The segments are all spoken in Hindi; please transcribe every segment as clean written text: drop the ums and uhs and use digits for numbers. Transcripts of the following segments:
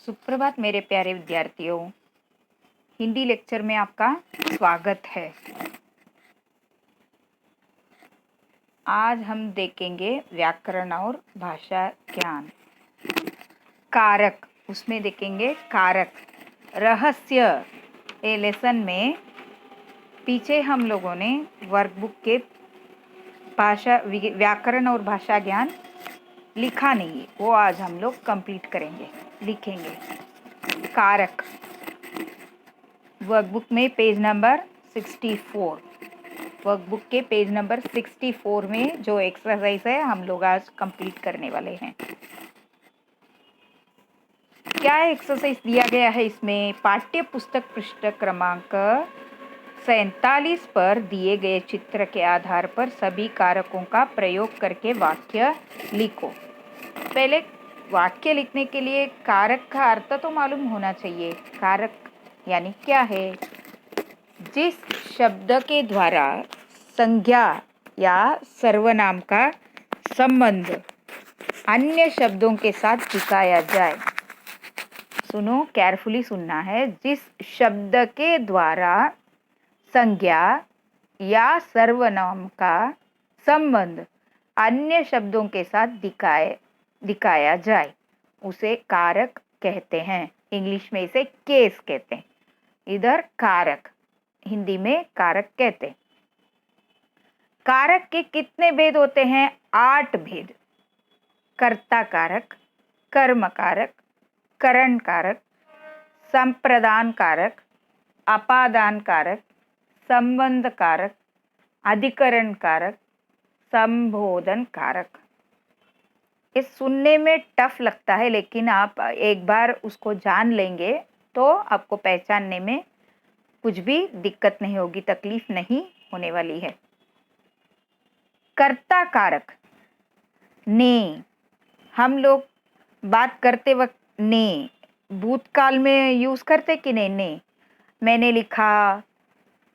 सुप्रभात मेरे प्यारे विद्यार्थियों। हिंदी लेक्चर में आपका स्वागत है। आज हम देखेंगे व्याकरण और भाषा ज्ञान। कारक, उसमें देखेंगे कारक। रहस्य, ये लेसन में पीछे हम लोगों ने वर्कबुक के व्याकरण और भाषा ज्ञान लिखा नहीं है, वो आज हम लोग कंप्लीट करेंगे, लिखेंगे। कारक वर्कबुक में पेज नंबर 64, वर्कबुक के पेज नंबर 64 में जो एक्सरसाइज है हम लोग आज कंप्लीट करने वाले हैं। क्या एक्सरसाइज दिया गया है इसमें? पाठ्य पुस्तक पृष्ठ क्रमांक 47 पर दिए गए चित्र के आधार पर सभी कारकों का प्रयोग करके वाक्य लिखो। पहले वाक्य लिखने के लिए कारक का अर्थ तो मालूम होना चाहिए। कारक यानी क्या है? जिस शब्द के द्वारा संज्ञा या सर्वनाम का संबंध अन्य शब्दों के साथ दिखाया जाए। सुनो, केयरफुली सुनना है। जिस शब्द के द्वारा संज्ञा या सर्वनाम का संबंध अन्य शब्दों के साथ दिखाया जाए उसे कारक कहते हैं। इंग्लिश में इसे केस कहते हैं, इधर कारक, हिंदी में कारक कहते हैं। कारक के कितने भेद होते हैं? 8 भेद। कर्ता कारक, कर्म कारक, करण कारक, संप्रदान कारक, अपादान कारक, संबंध कारक, अधिकरण कारक, संबोधन कारक। ये सुनने में टफ लगता है, लेकिन आप एक बार उसको जान लेंगे तो आपको पहचानने में कुछ भी दिक्कत नहीं होगी, तकलीफ नहीं होने वाली है। कर्ता कारक, ने, हम लोग बात करते वक्त ने भूतकाल में यूज करते कि नहीं? ने, मैंने लिखा,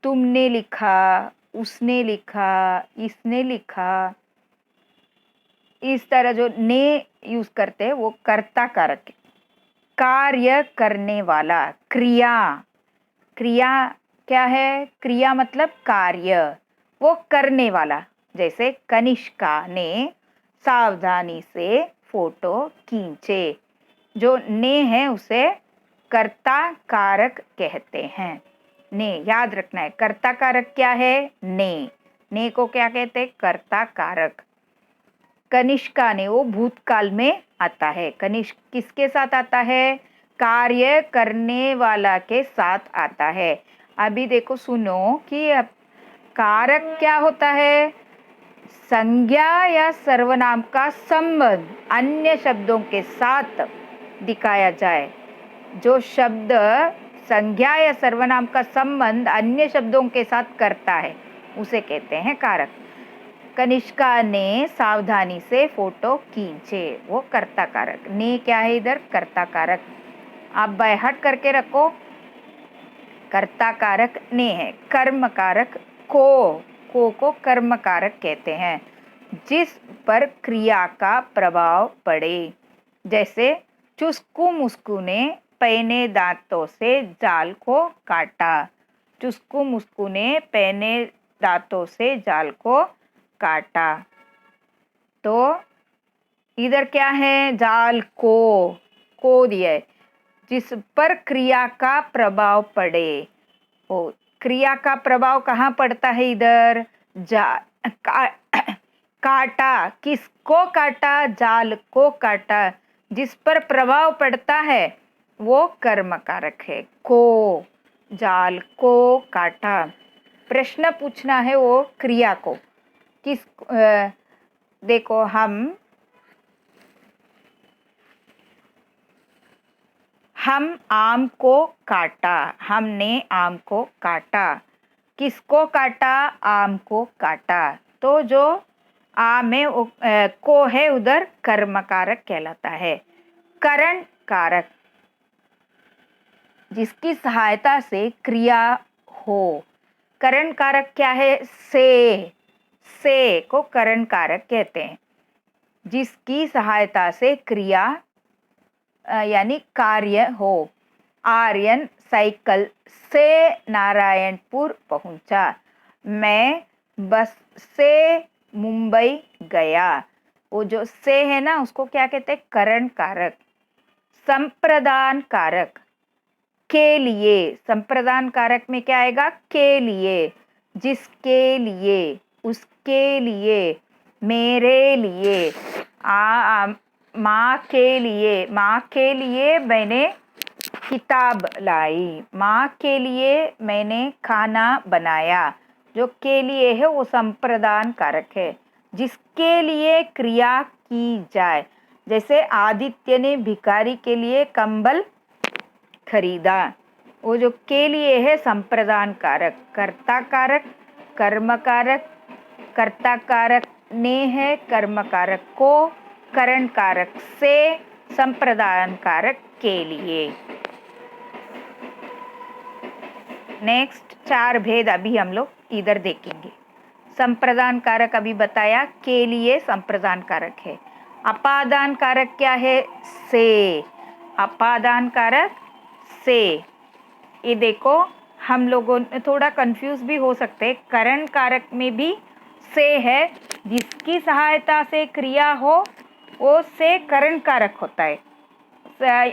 तुमने लिखा, उसने लिखा, इसने लिखा, इस तरह जो ने यूज करते हैं वो कर्ता कारक है। कार्य करने वाला, क्रिया, क्रिया क्या है? क्रिया मतलब कार्य, वो करने वाला। जैसे कनिष्का ने सावधानी से फोटो खींचे, जो ने है उसे कर्ता कारक कहते हैं। ने याद रखना है, कर्ता कारक क्या है? ने को क्या कहते हैं? कर्ता कारक। कनिष्का ने, वो भूतकाल में आता है। कनिष्क किसके साथ आता है? कार्य करने वाला के साथ आता है। अभी देखो, सुनो कि अब कारक क्या होता है? संज्ञा या सर्वनाम का संबंध अन्य शब्दों के साथ दिखाया जाए। जो शब्द संज्ञा या सर्वनाम का संबंध अन्य शब्दों के साथ करता है उसे कहते हैं कारक। कनिष्का ने सावधानी से फोटो खींचे, वो कर्ता कारक। ने क्या है इधर? कर्ता कारक। आप बाय हट करके रखो, कर्ता कारक ने है। कर्म कारक को कर्म कारक कहते हैं, जिस पर क्रिया का प्रभाव पड़े। जैसे चुस्कू मुस्कू ने पैने दांतों से जाल को काटा। चुस्कू मुस्कू ने पैने दांतों से जाल को काटा। तो इधर क्या है? जाल को दिया है, जिस पर क्रिया का प्रभाव पड़े। ओ, क्रिया का प्रभाव कहाँ पड़ता है? इधर काटा, किसको काटा? जाल को काटा। जिस पर प्रभाव पड़ता है वो कर्म कारक है। को, जाल को काटा। प्रश्न पूछना है वो क्रिया को किस देखो, हम आम को काटा, हमने आम को काटा। किसको काटा? आम को काटा। तो जो आम है को है उधर कर्म कारक कहलाता है। करण कारक, जिसकी सहायता से क्रिया हो। करण कारक क्या है? से को करण कारक कहते हैं, जिसकी सहायता से क्रिया यानी कार्य हो। आर्यन साइकिल से नारायणपुर पहुंचा। मैं बस से मुंबई गया। वो जो से है ना, उसको क्या कहते हैं? करण कारक। संप्रदान कारक, के लिए। संप्रदान कारक में क्या आएगा? के लिए, जिसके लिए, उसके लिए, मेरे लिए। माँ के लिए, माँ के लिए मैंने किताब लाई। माँ के लिए मैंने खाना बनाया। जो के लिए है वो संप्रदान कारक है। जिसके लिए क्रिया की जाए, जैसे आदित्य ने भिखारी के लिए कंबल खरीदा। वो जो के लिए है संप्रदान कारक। कर्ता कारक, कर्म कारक, कर्ता कारक ने है, कर्म कारक को, करण कारक से, संप्रदान कारक के लिए। नेक्स्ट 4 भेद अभी हम लोग इधर देखेंगे। संप्रदान कारक अभी बताया, के लिए संप्रदान कारक है। अपादान कारक क्या है? से। अपादान कारक से। ये देखो, हम लोगों थोड़ा कंफ्यूज भी हो सकते हैं। करण कारक में भी से है। जिसकी सहायता से क्रिया हो वो से करण कारक होता है।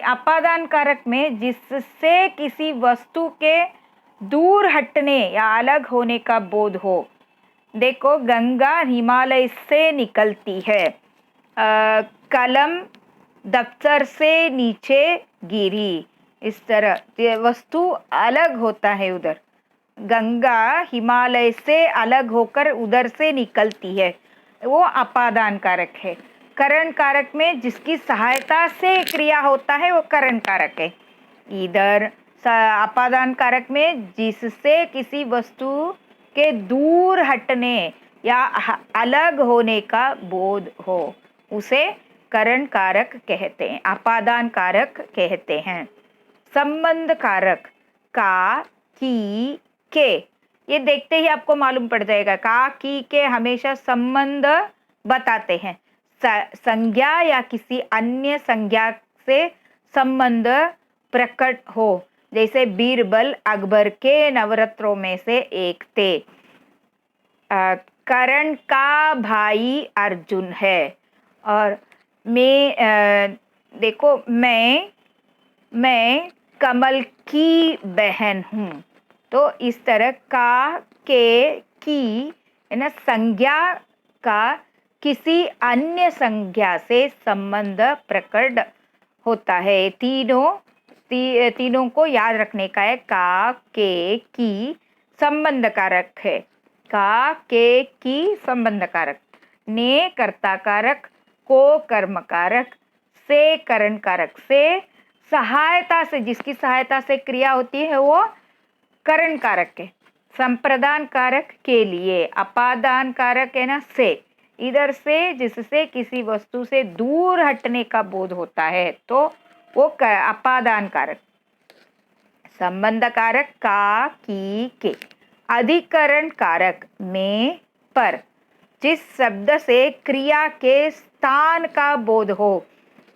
अपादान कारक में जिससे किसी वस्तु के दूर हटने या अलग होने का बोध हो। देखो, गंगा हिमालय से निकलती है। कलम दफ्तर से नीचे गिरी। इस तरह वस्तु अलग होता है उधर। गंगा हिमालय से अलग होकर उधर से निकलती है, वो अपादान कारक है। करण कारक में जिसकी सहायता से क्रिया होता है वो करण कारक है। इधर अपादान कारक में जिससे किसी वस्तु के दूर हटने या अलग होने का बोध हो उसे करण कारक कहते हैं, अपादान कारक कहते हैं। संबंध कारक, का, की, के। ये देखते ही आपको मालूम पड़ जाएगा, का, की, के हमेशा संबंध बताते हैं। संज्ञा या किसी अन्य संज्ञा से संबंध प्रकट हो। जैसे बीरबल अकबर के नवरत्नों में से एक थे। करण का भाई अर्जुन है। और देखो, मैं कमल की बहन हूँ। तो इस तरह का, के, की है ना, संज्ञा का किसी अन्य संज्ञा से संबंध प्रकट होता है। तीनों को याद रखने का है। का, के, की संबंध कारक है। का, के, की संबंध कारक। ने कर्ता कारक, को कर्म कारक, से करण कारक। से सहायता से, जिसकी सहायता से क्रिया होती है वो करण कारक है। संप्रदान कारक के लिए। अपादान कारक है ना से, इधर से जिससे किसी वस्तु से दूर हटने का बोध होता है तो वो अपादान कारक। संबंध कारक, का, की, के। अधिकरण कारक, में, पर। जिस शब्द से क्रिया के स्थान का बोध हो।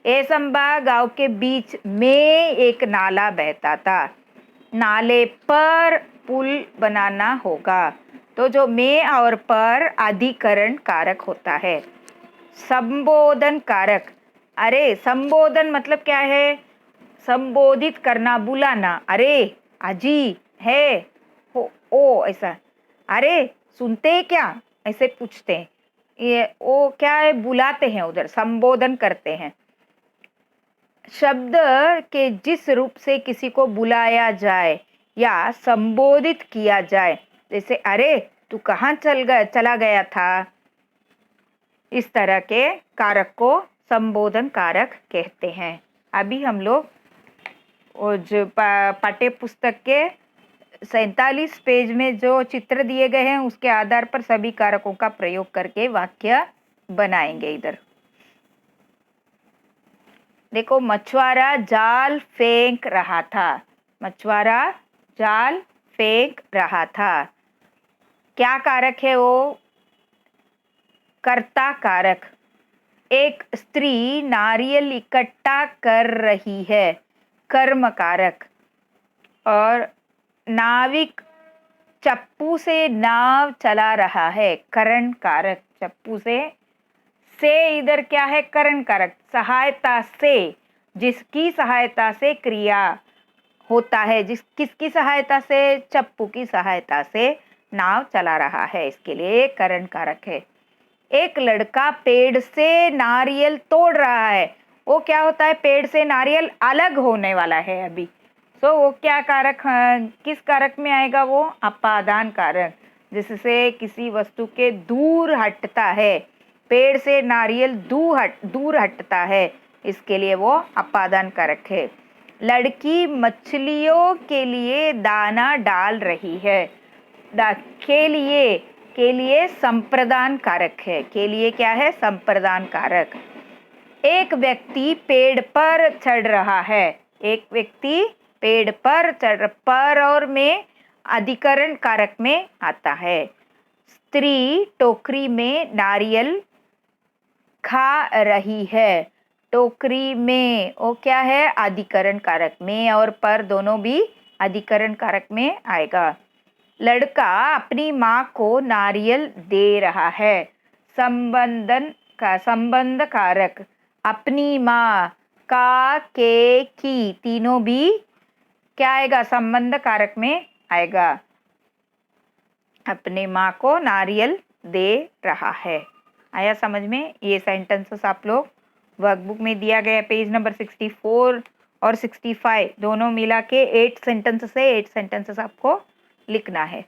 ऐसंबा गांव के बीच में एक नाला बहता था। नाले पर पुल बनाना होगा। तो जो में और पर अधिकरण कारक होता है। संबोधन कारक, अरे संबोधन मतलब क्या है? संबोधित करना, बुलाना। अरे अजी है, हो, ओ, ऐसा। अरे सुनते क्या, ऐसे पूछते हैं। ये वो क्या है? बुलाते हैं, उधर संबोधन करते हैं। शब्द के जिस रूप से किसी को बुलाया जाए या संबोधित किया जाए, जैसे अरे तू कहाँ चला गया था, इस तरह के कारक को संबोधन कारक कहते हैं। अभी हम लोग जो पाठ्य पुस्तक के 47 पेज में जो चित्र दिए गए हैं उसके आधार पर सभी कारकों का प्रयोग करके वाक्य बनाएंगे। इधर देखो, मछुआरा जाल फेंक रहा था। मछुआरा जाल फेंक रहा था। क्या कारक है वो? कर्ता कारक। एक स्त्री नारियल इकट्ठा कर रही है, कर्म कारक। और नाविक चप्पू से नाव चला रहा है, करण कारक। चप्पू से इधर क्या है? करण कारक। सहायता से, जिसकी सहायता से क्रिया होता है, किसकी सहायता से? चप्पू की सहायता से नाव चला रहा है, इसके लिए करण कारक है। एक लड़का पेड़ से नारियल तोड़ रहा है। वो क्या होता है? पेड़ से नारियल अलग होने वाला है अभी। वो क्या कारक, किस कारक में आएगा? वो अपादान कारक, जिससे किसी वस्तु के दूर हटता है। पेड़ से नारियल दूर हटता है, इसके लिए वो अपादान कारक है। लड़की मछलियों के लिए दाना डाल रही है। के लिए संप्रदान कारक है। के लिए क्या है? संप्रदान कारक। एक व्यक्ति पेड़ पर चढ़ रहा है। एक व्यक्ति पेड़ पर पर और में अधिकरण कारक में आता है। स्त्री टोकरी में नारियल खा रही है। टोकरी में वो क्या है? अधिकरण कारक में, और पर दोनों भी अधिकरण कारक में आएगा। लड़का अपनी माँ को नारियल दे रहा है। संबंध कारक। अपनी माँ, का, के, की, तीनों भी क्या आएगा? संबंध कारक में आएगा। अपने माँ को नारियल दे रहा है। आया समझ में? ये सेंटेंसेस आप लोग वर्कबुक में दिया गया, पेज नंबर 64 और 65 दोनों मिला के 8 सेंटेंसेस है। 8 सेंटेंसेस आपको लिखना है।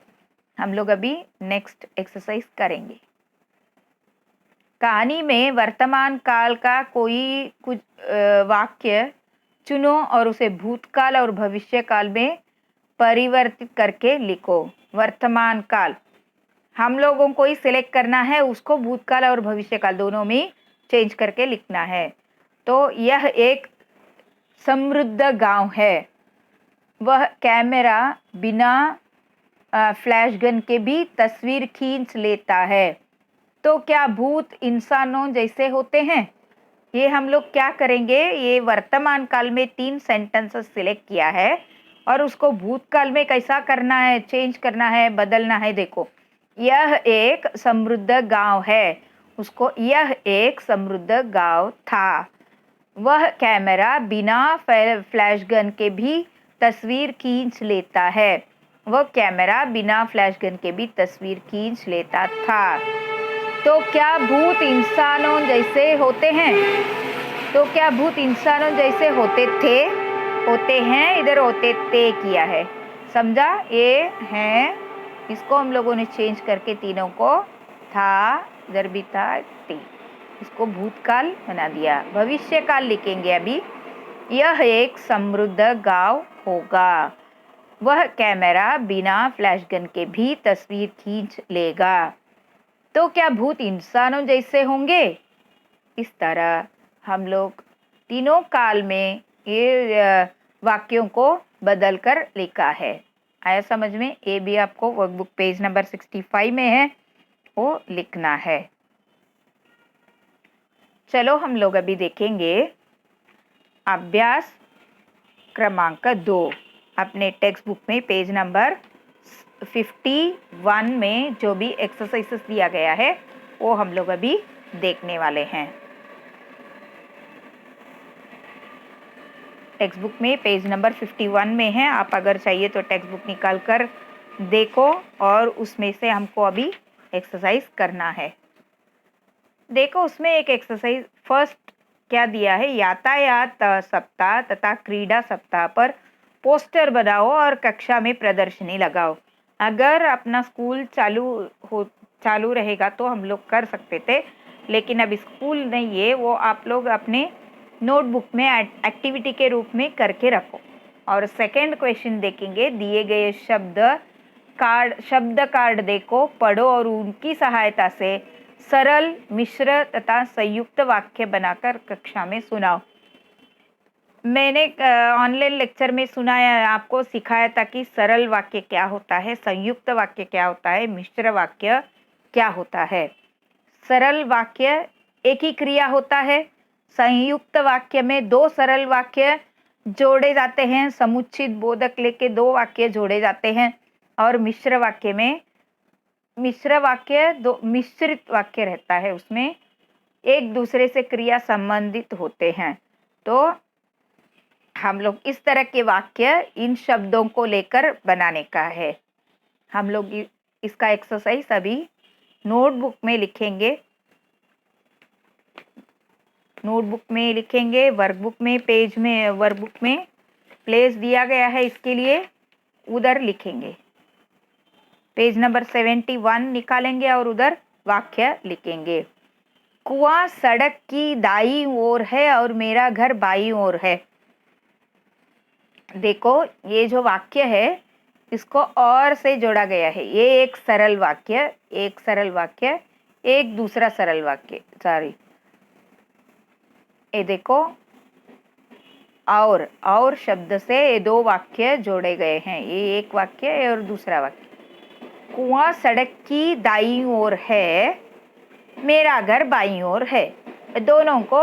हम लोग अभी नेक्स्ट एक्सरसाइज करेंगे। कहानी में वर्तमान काल का कोई कुछ वाक्य चुनो और उसे भूतकाल और भविष्य काल में परिवर्तित करके लिखो। वर्तमान काल हम लोगों को ही सिलेक्ट करना है, उसको भूतकाल और भविष्य काल दोनों में चेंज करके लिखना है। तो यह एक समृद्ध गांव है। वह कैमरा बिना फ्लैश गन के भी तस्वीर खींच लेता है। तो क्या भूत इंसानों जैसे होते हैं? ये हम लोग क्या करेंगे? ये वर्तमान काल में 3 सेंटेंसेस सिलेक्ट किया है और उसको भूतकाल में कैसा करना है? चेंज करना है, बदलना है। देखो, यह एक समृद्ध गांव है, उसको यह एक समृद्ध गांव था। वह कैमरा बिना फ्लैश गन के भी तस्वीर खींच लेता है। वह कैमरा बिना फ्लैश गन के भी तस्वीर खींच लेता था। तो क्या भूत इंसानों जैसे होते हैं? तो क्या भूत इंसानों जैसे होते थे? होते हैं, इधर होते थे किया है, समझा? ये हैं, इसको हम लोगों ने चेंज करके तीनों को था, इधर भी था, थे, इसको भूतकाल बना दिया। भविष्य काल लिखेंगे अभी। यह एक समृद्ध गांव होगा। वह कैमरा बिना फ्लैश गन के भी तस्वीर खींच लेगा। तो क्या भूत इंसानों जैसे होंगे? इस तरह हम लोग तीनों काल में ये वाक्यों को बदलकर लिखा है। आया समझ में? ये भी आपको वर्कबुक पेज नंबर 65 में है, वो लिखना है। चलो हम लोग अभी देखेंगे अभ्यास क्रमांक 2 अपने टेक्स्ट बुक में पेज नंबर 51 में जो भी एक्सरसाइजेस दिया गया है वो हम लोग अभी देखने वाले हैं। टेक्स्ट बुक में पेज नंबर 51 में है। आप अगर चाहिए तो टेक्स्ट बुक निकाल कर देखो और उसमें से हमको अभी एक्सरसाइज करना है। देखो, उसमें एक एक्सरसाइज फर्स्ट क्या दिया है? यातायात सप्ताह तथा क्रीड़ा सप्ताह पर पोस्टर बनाओ और कक्षा में प्रदर्शनी लगाओ। अगर अपना स्कूल चालू रहेगा तो हम लोग कर सकते थे, लेकिन अब स्कूल नहीं है, वो आप लोग अपने नोटबुक में एक्टिविटी के रूप में करके रखो। और सेकंड क्वेश्चन देखेंगे, दिए गए शब्द कार्ड देखो, पढ़ो और उनकी सहायता से सरल, मिश्र तथा संयुक्त वाक्य बनाकर कक्षा में सुनाओ। मैंने ऑनलाइन लेक्चर में सुनाया, आपको सिखाया था कि सरल वाक्य क्या होता है, संयुक्त वाक्य क्या होता है, मिश्र वाक्य क्या होता है। सरल वाक्य एक ही क्रिया होता है। संयुक्त वाक्य में दो सरल वाक्य जोड़े जाते हैं, समुचित बोधक लेके दो वाक्य जोड़े जाते हैं। और मिश्र वाक्य में दो मिश्रित वाक्य रहता है, उसमें एक दूसरे से क्रिया संबंधित होते हैं। तो हम लोग इस तरह के वाक्य इन शब्दों को लेकर बनाने का है। हम लोग इसका एक्सरसाइज अभी नोटबुक में लिखेंगे, वर्कबुक में, पेज में, वर्कबुक में प्लेस दिया गया है, इसके लिए उधर लिखेंगे। पेज नंबर 71 निकालेंगे और उधर वाक्य लिखेंगे। कुआं सड़क की दाईं ओर है और मेरा घर बाईं ओर है। देखो ये जो वाक्य है इसको और से जोड़ा गया है। ये एक सरल वाक्य, एक दूसरा सरल वाक्य, सॉरी, ये देखो और शब्द से ये दो वाक्य जोड़े गए हैं। ये एक वाक्य है और दूसरा वाक्य। कुआं सड़क की दाईं ओर है, मेरा घर बाईं ओर है। दोनों को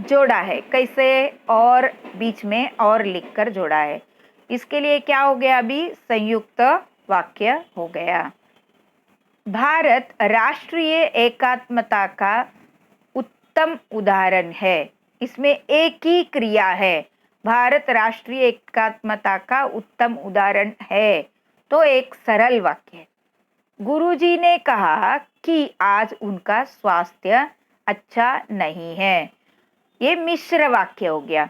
जोड़ा है। कैसे? और बीच में और लिखकर जोड़ा है। इसके लिए क्या हो गया? अभी संयुक्त वाक्य हो गया। भारत राष्ट्रीय एकात्मता का उत्तम उदाहरण है। इसमें एक ही क्रिया है। भारत राष्ट्रीय एकात्मता का उत्तम उदाहरण है, तो एक सरल वाक्य है। गुरुजी ने कहा कि आज उनका स्वास्थ्य अच्छा नहीं है। ये मिश्र वाक्य हो गया।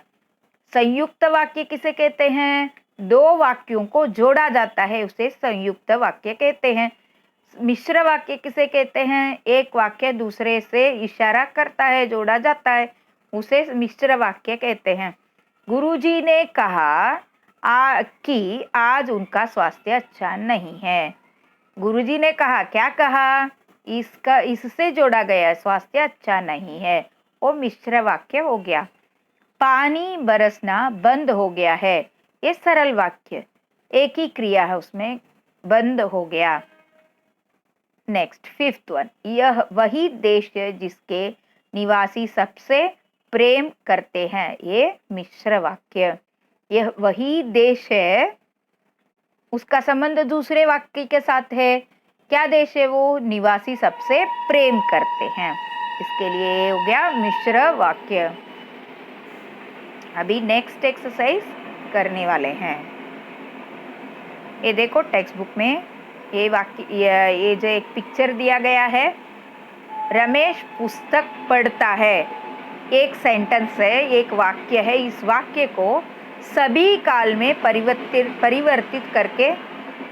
संयुक्त वाक्य किसे कहते हैं? दो वाक्यों को जोड़ा जाता है, उसे संयुक्त वाक्य कहते हैं। मिश्र वाक्य किसे कहते हैं? एक वाक्य दूसरे से इशारा करता है, जोड़ा जाता है, उसे मिश्र वाक्य कहते हैं। गुरुजी ने कहा कि आज उनका स्वास्थ्य अच्छा नहीं है। गुरुजी ने कहा, क्या कहा? इससे जोड़ा गया, स्वास्थ्य अच्छा नहीं है, वो मिश्र वाक्य हो गया। पानी बरसना बंद हो गया है, ये सरल वाक्य, एक ही क्रिया है उसमें, बंद हो गया। नेक्स्ट, फिफ्थ वन, यह वही देश है जिसके निवासी सबसे प्रेम करते हैं, ये मिश्र वाक्य। यह वही देश है, उसका संबंध दूसरे वाक्य के साथ है। क्या देश है वो? निवासी सबसे प्रेम करते हैं, इसके लिए हो गया मिश्र वाक्य। अभी नेक्स्ट एक्सरसाइज करने वाले हैं। ये देखो टेक्स्ट बुक में ये वाक्य, ये जो एक पिक्चर दिया गया है, रमेश पुस्तक पढ़ता है, एक सेंटेंस है, एक वाक्य है। इस वाक्य को सभी काल में परिवर्तित करके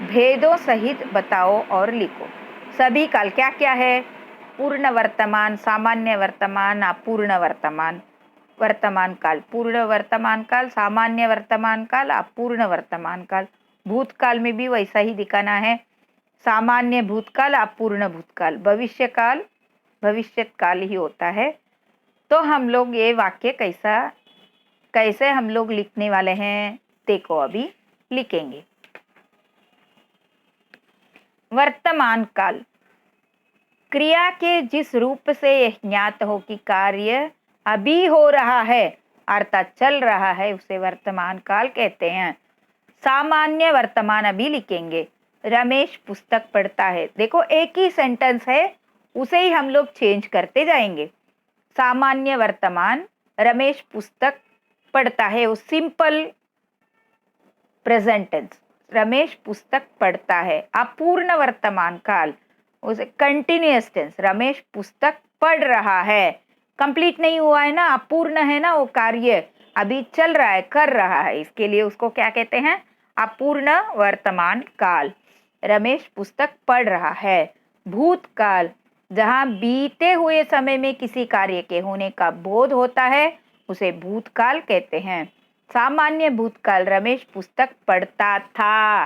भेदों सहित बताओ और लिखो। सभी काल क्या क्या है? पूर्ण वर्तमान, सामान्य वर्तमान, अपूर्ण वर्तमान, वर्तमान काल, पूर्ण वर्तमान काल, सामान्य वर्तमान काल, अपूर्ण वर्तमान काल। भूतकाल में भी वैसा ही दिखाना है, सामान्य भूतकाल, अपूर्ण भूतकाल, भविष्यकाल, भविष्यत काल ही होता है। तो हम लोग ये वाक्य कैसे हम लोग लिखने वाले हैं, देखो अभी लिखेंगे। वर्तमान काल, क्रिया के जिस रूप से यह ज्ञात हो कि कार्य अभी हो रहा है अर्थात चल रहा है, उसे वर्तमान काल कहते हैं। सामान्य वर्तमान अभी लिखेंगे। रमेश पुस्तक पढ़ता है, देखो एक ही सेंटेंस है, उसे ही हम लोग चेंज करते जाएंगे। सामान्य वर्तमान, रमेश पुस्तक पढ़ता है, वो सिंपल प्रेजेंट टेंस, रमेश पुस्तक पढ़ता है। अपूर्ण वर्तमान काल, उसे कंटिन्यूअस टेंस, रमेश पुस्तक पढ़ रहा है, कंप्लीट नहीं हुआ है ना, अपूर्ण है ना, वो कार्य अभी चल रहा है, कर रहा है, इसके लिए उसको क्या कहते हैं? अपूर्ण वर्तमान काल। रमेश पुस्तक पढ़ रहा है। भूतकाल, जहाँ बीते हुए समय में किसी कार्य के होने का बोध होता है, उसे भूतकाल कहते हैं। सामान्य भूतकाल, रमेश पुस्तक पढ़ता था,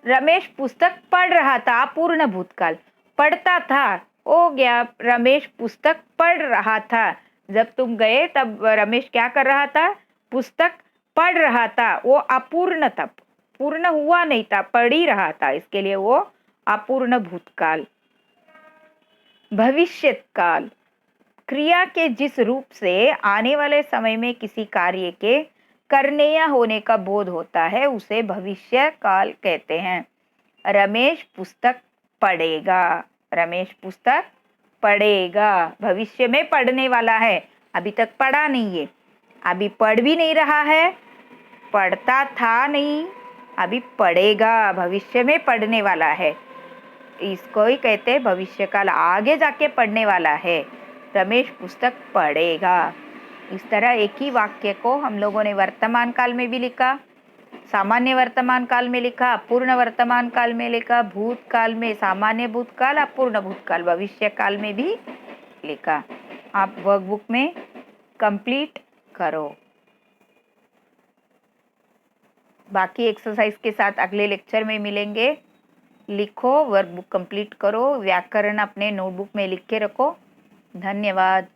रमेश पुस्तक पढ़ रहा था, अपूर्ण भूतकाल, पढ़ता था हो गया, रमेश पुस्तक पढ़ रहा था। जब तुम गए तब रमेश क्या कर रहा था? पुस्तक पढ़ रहा था, वो अपूर्ण था, पूर्ण हुआ नहीं था, पढ़ ही रहा था, इसके लिए वो अपूर्ण भूतकाल। भविष्यत काल, क्रिया के जिस रूप से आने वाले समय में किसी कार्य के करने या होने का बोध होता है उसे भविष्य काल कहते हैं। रमेश पुस्तक पढ़ेगा। रमेश पुस्तक पढ़ेगा, भविष्य में पढ़ने वाला है, अभी तक पढ़ा नहीं है, अभी पढ़ भी नहीं रहा है, पढ़ता था नहीं, अभी पढ़ेगा, भविष्य में पढ़ने वाला है। इसको ही कहते हैं भविष्य काल, आगे जाके पढ़ने वाला है। रमेश पुस्तक पढ़ेगा। इस तरह एक ही वाक्य को हम लोगों ने वर्तमान काल में भी लिखा, सामान्य वर्तमान काल में लिखा, अपूर्ण वर्तमान काल में लिखा, भूतकाल में सामान्य भूतकाल, अपूर्ण भूतकाल, भविष्य काल में भी लिखा। आप वर्कबुक में कंप्लीट करो। बाकी एक्सरसाइज के साथ अगले लेक्चर में मिलेंगे। लिखो, वर्कबुक कंप्लीट करो, व्याकरण अपने नोटबुक में लिख के रखो। धन्यवाद।